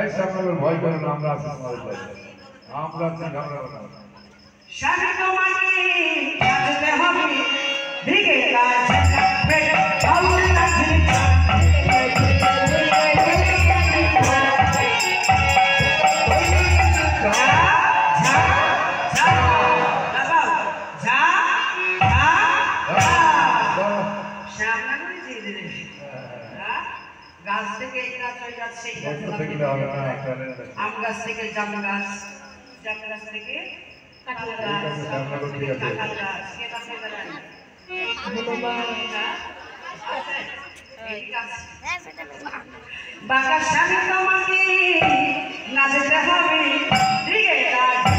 আপনাদের ভয় করেন না, আমরা আছি আমাদের ভয় আমরা আছি ঘাবড়াবো না। স্বামী তোমাকে সাজতে হবে দিকে কাজ আল্লাহ কাছে গাছ থেকে এই গাছ ওই গাছ সেই গাছ আম গাছ থেকে জাম গাছ থেকে কাঁঠাল গাছ কাঁঠাল গাছ বাঁকা স্বামী তোমাকে নাচতে হবে দিকে কাজ